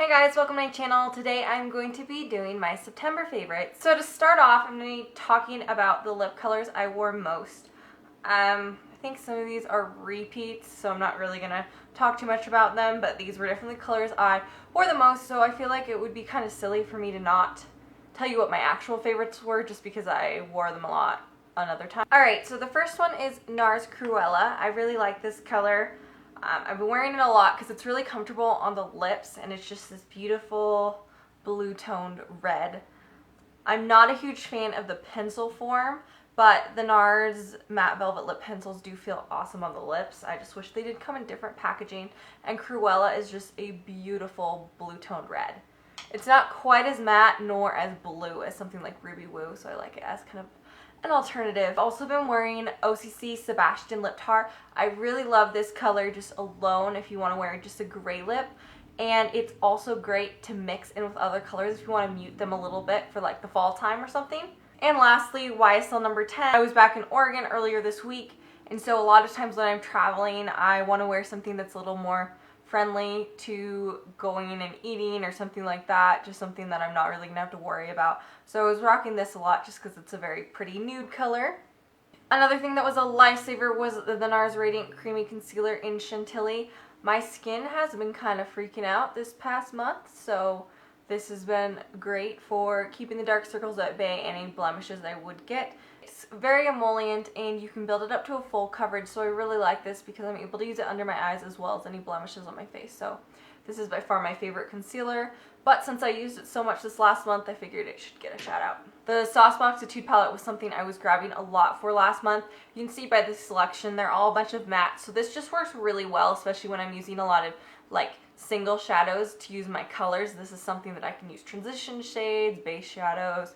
Hey guys, welcome to my channel. Today I'm going to be doing my September favorites. So to start off, I'm going to be talking about the lip colors I wore most. I think some of these are repeats, so I'm not really going to talk too much about them, but these were definitely the colors I wore the most, so I feel like it would be kind of silly for me to not tell you what my actual favorites were just because I wore them a lot another time. Alright, so the first one is NARS Cruella. I really like this color. I've been wearing it a lot because it's really comfortable on the lips and it's just this beautiful blue toned red. I'm not a huge fan of the pencil form, but the NARS matte velvet lip pencils do feel awesome on the lips. I just wish they did come in different packaging, and Cruella is just a beautiful blue toned red. It's not quite as matte nor as blue as something like Ruby Woo, so I like it as kind of an alternative. I've also been wearing OCC Sebastian Lip Tar. I really love this color just alone if you want to wear just a gray lip, and it's also great to mix in with other colors if you want to mute them a little bit for like the fall time or something. And lastly, YSL number 10. I was back in Oregon earlier this week, and so a lot of times when I'm traveling I want to wear something that's a little more friendly to going and eating or something like that, just something that I'm not really gonna have to worry about. So I was rocking this a lot just because it's a very pretty nude color. Another thing that was a lifesaver was the NARS Radiant Creamy Concealer in Chantilly. My skin has been kind of freaking out this past month, so this has been great for keeping the dark circles at bay and any blemishes I would get. It's very emollient and you can build it up to a full coverage, so I really like this because I'm able to use it under my eyes as well as any blemishes on my face. So this is by far my favorite concealer, but since I used it so much this last month, I figured it should get a shout out. The Sauce Box Etude palette was something I was grabbing a lot for last month. You can see by this selection, they're all a bunch of mattes, so this just works really well, especially when I'm using a lot of like single shadows to use my colors. This is something that I can use transition shades, base shadows,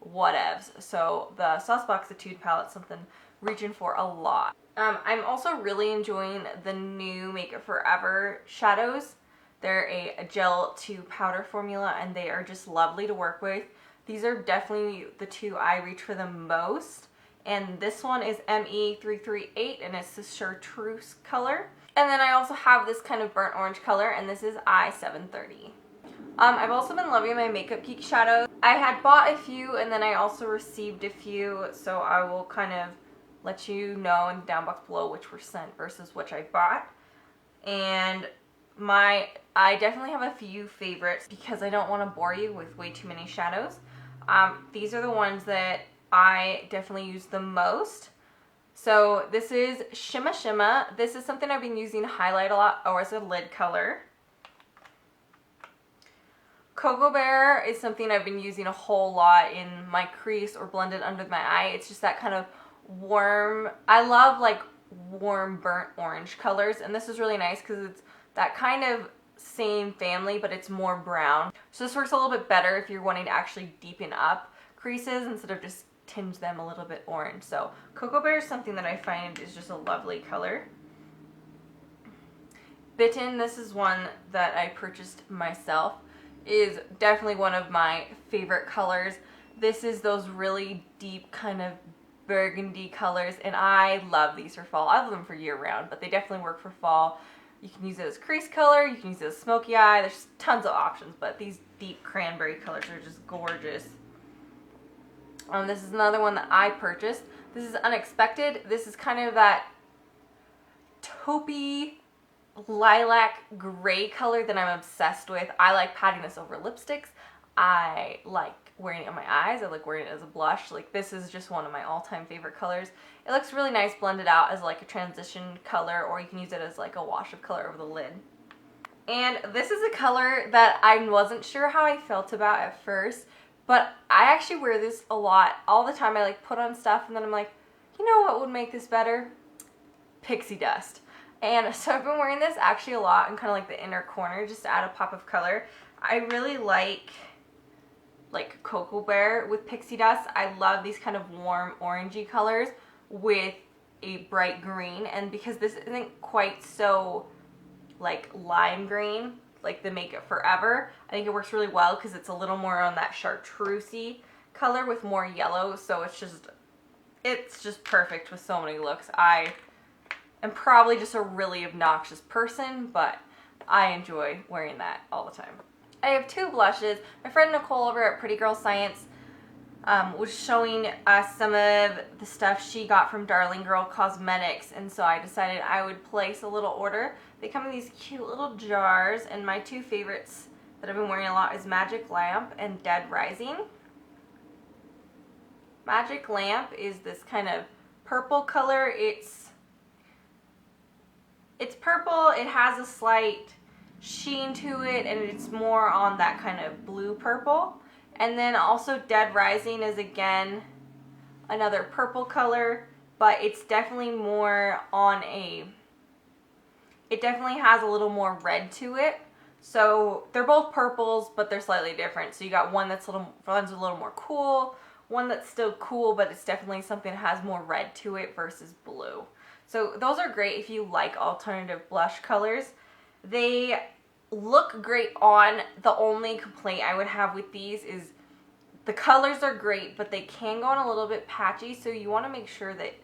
whatevs. So the Sauce Box Etude palette is something reaching for a lot. I'm also really enjoying the new Make It Forever shadows. They're a gel to powder formula and they are just lovely to work with. These are definitely the two I reach for the most. And this one is ME338 and it's the chartreuse color. And then I also have this kind of burnt orange color, and this is I-730. I've also been loving my Makeup Geek shadows. I had bought a few and then I also received a few, so I will kind of let you know in the down box below which were sent versus which I bought. And I definitely have a few favorites because I don't want to bore you with way too many shadows. These are the ones that I definitely use the most. So this is Shimma Shimma. This is something I've been using to highlight a lot or as a lid color. Cocoa Bear is something I've been using a whole lot in my crease or blended under my eye. It's just that kind of warm, I love like warm burnt orange colors, and this is really nice because it's that kind of same family but it's more brown. So this works a little bit better if you're wanting to actually deepen up creases instead of just tinge them a little bit orange. So Cocoa Bear is something that I find is just a lovely color. Bitten, this is one that I purchased myself, is definitely one of my favorite colors. This is those really deep kind of burgundy colors, and I love these for fall. I love them for year round, but they definitely work for fall. You can use it as crease color, you can use it as smoky eye, there's tons of options, but these deep cranberry colors are just gorgeous. This is another one that I purchased. This is Unexpected. This is kind of that taupey lilac gray color that I'm obsessed with. I like patting this over lipsticks. I like wearing it on my eyes. I like wearing it as a blush. Like, this is just one of my all-time favorite colors. It looks really nice blended out as like a transition color, or you can use it as like a wash of color over the lid. And this is a color that I wasn't sure how I felt about at first, but I actually wear this a lot, all the time. I like put on stuff and then I'm like, you know what would make this better? Pixie dust. And so I've been wearing this actually a lot in kind of like the inner corner just to add a pop of color. I really like Cocoa Bear with pixie dust. I love these kind of warm orangey colors with a bright green, and because this isn't quite so like lime green like the Make It Forever, I think it works really well because it's a little more on that chartreusey color with more yellow, so it's just perfect with so many looks. I am probably just a really obnoxious person, but I enjoy wearing that all the time. I have two blushes. My friend Nicole over at Pretty Girl Science was showing us some of the stuff she got from Darling Girl Cosmetics, and so I decided I would place a little order. They come in these cute little jars, and my two favorites that I've been wearing a lot is Magic Lamp and Dead Rising. Magic Lamp is this kind of purple color. It's purple, it has a slight sheen to it, and it's more on that kind of blue purple. And then also Dead Rising is again another purple color, but it's definitely more on it definitely has a little more red to it. So they're both purples, but they're slightly different. So you got one that's a little more cool, one that's still cool, but it's definitely something that has more red to it versus blue. So those are great if you like alternative blush colors. They look great on. The only complaint I would have with these is the colors are great, but they can go on a little bit patchy, so you want to make sure that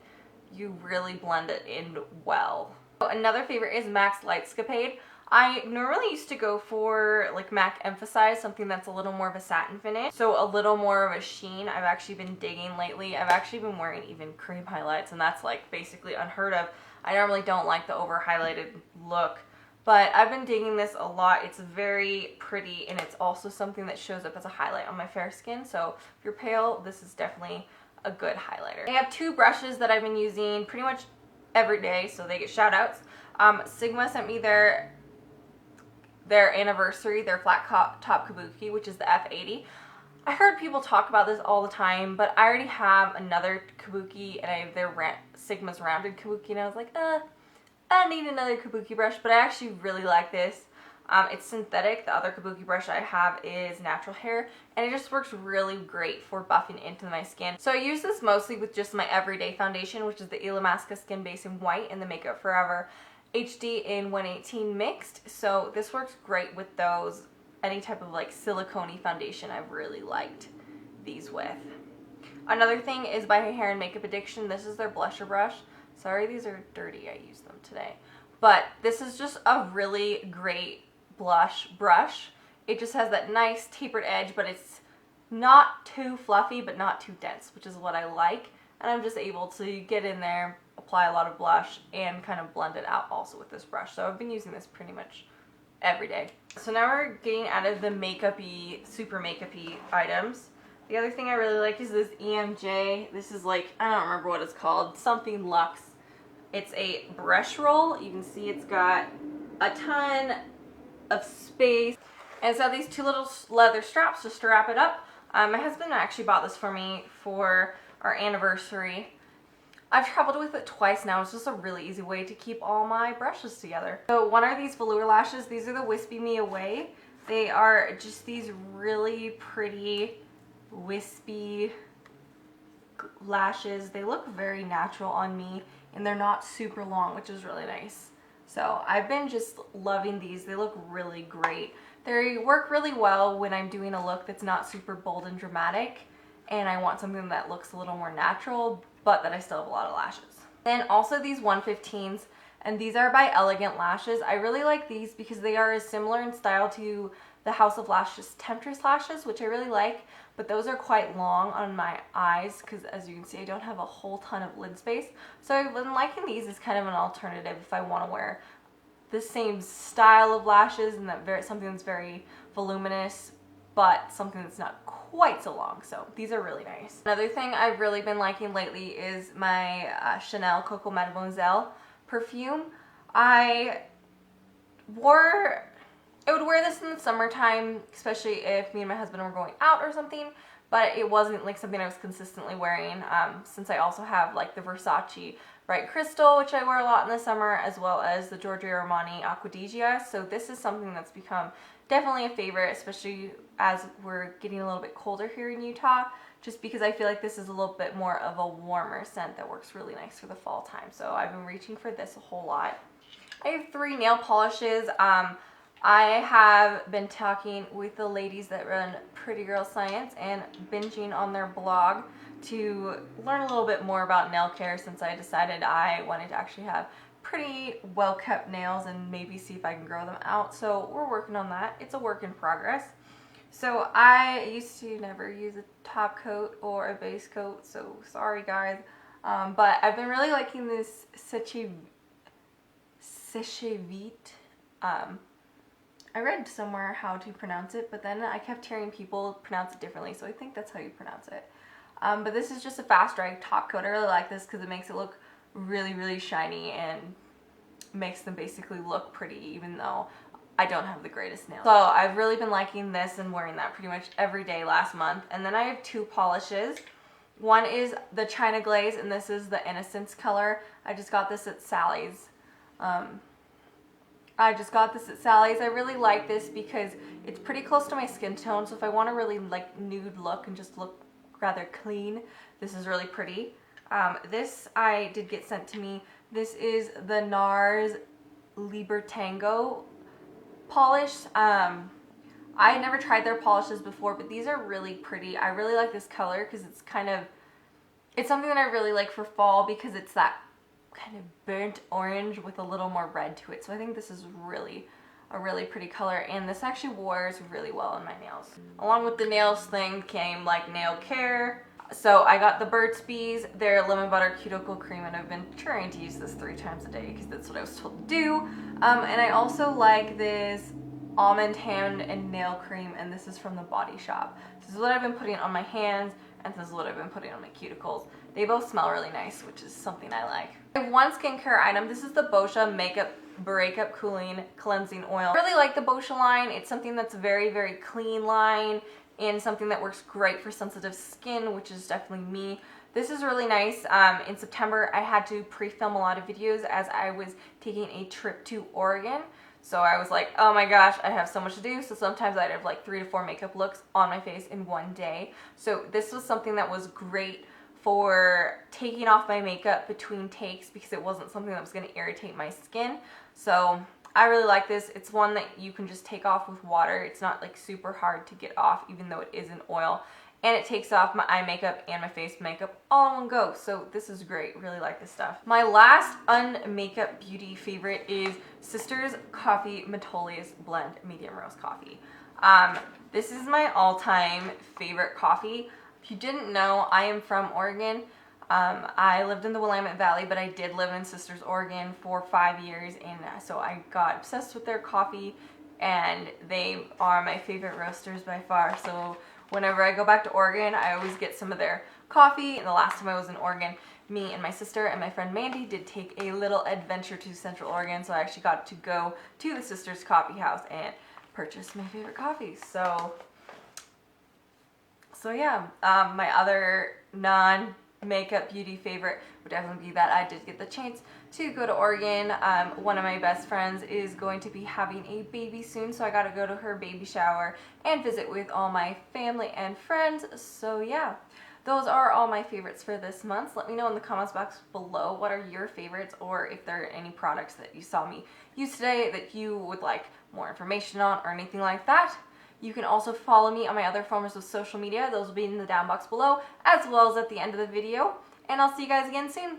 you really blend it in well. Another favorite is MAC's Lightscapade. I normally used to go for like MAC Emphasize, something that's a little more of a satin finish, so a little more of a sheen. I've actually been digging lately. I've actually been wearing even cream highlights, and that's like basically unheard of. I normally don't like the over highlighted look, but I've been digging this a lot. It's very pretty, and it's also something that shows up as a highlight on my fair skin, so if you're pale, this is definitely a good highlighter. I have two brushes that I've been using pretty much every day, so they get shout outs. Sigma sent me their anniversary, their flat top kabuki, which is the F80. I heard people talk about this all the time, but I already have another kabuki, and I have their Sigma's rounded kabuki, and I was like, I need another kabuki brush, but I actually really like this. It's synthetic. The other kabuki brush I have is natural hair, and it just works really great for buffing into my skin. So I use this mostly with just my everyday foundation, which is the Illamasqua Skin Base in white and the Makeup Forever HD in 118 mixed. So this works great with those, any type of like silicone foundation. I've really liked these with. Another thing is by Hair and Makeup Addiction. This is their blusher brush. Sorry, these are dirty. I used them today. But this is just a really great blush brush. It just has that nice tapered edge, but it's not too fluffy, but not too dense, which is what I like. And I'm just able to get in there, apply a lot of blush, and kind of blend it out also with this brush. So I've been using this pretty much every day. So now we're getting out of the makeup-y, super makeup-y items. The other thing I really like is this EMJ. This is like, I don't remember what it's called, something Luxe. It's a brush roll. You can see it's got a ton of space. And it's got these two little leather straps just to wrap it up. My husband actually bought this for me for our anniversary. I've traveled with it twice now. It's just a really easy way to keep all my brushes together. So one are these velour lashes. These are the Wispy Me Away. They are just these really pretty wispy lashes. They look very natural on me, and they're not super long, which is really nice. So I've been just loving these. They look really great. They work really well when I'm doing a look that's not super bold and dramatic, and I want something that looks a little more natural, but that I still have a lot of lashes. Then also these 115s, and these are by Elegant Lashes. I really like these because they are similar in style to the House of Lashes Temptress lashes, which I really like, but those are quite long on my eyes because, as you can see, I don't have a whole ton of lid space. So I've been liking these as kind of an alternative if I want to wear the same style of lashes and something that's very voluminous, but something that's not quite so long. So these are really nice. Another thing I've really been liking lately is my Chanel Coco Mademoiselle perfume. I would wear this in the summertime, especially if me and my husband were going out or something, but it wasn't like something I was consistently wearing, since I also have like the Versace Bright Crystal, which I wear a lot in the summer, as well as the Giorgio Armani Acquadegia. So this is something that's become definitely a favorite, especially as we're getting a little bit colder here in Utah, just because I feel like this is a little bit more of a warmer scent that works really nice for the fall time. So I've been reaching for this a whole lot. I have 3 nail polishes. I have been talking with the ladies that run Pretty Girl Science and binging on their blog to learn a little bit more about nail care, since I decided I wanted to actually have pretty well kept nails and maybe see if I can grow them out. So we're working on that. It's a work in progress. So I used to never use a top coat or a base coat, so sorry guys. But I've been really liking this Sechevite. I read somewhere how to pronounce it, but then I kept hearing people pronounce it differently, so I think that's how you pronounce it. But this is just a fast dry top coat. I really like this because it makes it look really, really shiny and makes them basically look pretty, even though I don't have the greatest nails. So I've really been liking this and wearing that pretty much every day last month. And then I have two polishes. One is the China Glaze, and this is the Innocence color. I just got this at Sally's. I really like this because it's pretty close to my skin tone, so if I want a really like nude look and just look rather clean, this is really pretty. This I did get sent to me. This is the NARS Libertango polish. I had never tried their polishes before, but these are really pretty. I really like this color because it's something that I really like for fall because it's that kind of burnt orange with a little more red to it. So I think this is a really pretty color, and this actually wears really well on my nails. Along with the nails thing came like nail care. So I got the Burt's Bees, their lemon butter cuticle cream, and I've been trying to use this 3 times a day because that's what I was told to do. And I also like this almond hand and nail cream, and this is from the Body Shop. This is what I've been putting on my hands, and this is what I've been putting on my cuticles. They both smell really nice, which is something I like. I have one skincare item. This is the Boscia Makeup Breakup Cooling Cleansing Oil. I really like the Boscia line. It's something that's very, very clean line and something that works great for sensitive skin, which is definitely me. This is really nice. In September, I had to pre-film a lot of videos as I was taking a trip to Oregon. So I was like, oh my gosh, I have so much to do. So sometimes I'd have like 3 to 4 makeup looks on my face in one day. So this was something that was great for taking off my makeup between takes because it wasn't something that was going to irritate my skin. So I really like this. It's one that you can just take off with water. It's not like super hard to get off even though it is an oil. And it takes off my eye makeup and my face makeup all in one go. So this is great. Really like this stuff. My last un-makeup beauty favorite is Sisters Coffee Metolius Blend Medium Roast Coffee. This is my all-time favorite coffee. If you didn't know, I am from Oregon. I lived in the Willamette Valley, but I did live in Sisters, Oregon for 5 years, and so I got obsessed with their coffee, and they are my favorite roasters by far. So whenever I go back to Oregon, I always get some of their coffee. And the last time I was in Oregon, me and my sister and my friend Mandy did take a little adventure to Central Oregon, so I actually got to go to the Sisters Coffee House and purchase my favorite coffees. So yeah, my other non-makeup beauty favorite would definitely be that I did get the chance to go to Oregon. One of my best friends is going to be having a baby soon, so I got to go to her baby shower and visit with all my family and friends. So yeah, those are all my favorites for this month. Let me know in the comments box below what are your favorites, or if there are any products that you saw me use today that you would like more information on or anything like that. You can also follow me on my other forms of social media. Those will be in the down box below, as well as at the end of the video. And I'll see you guys again soon.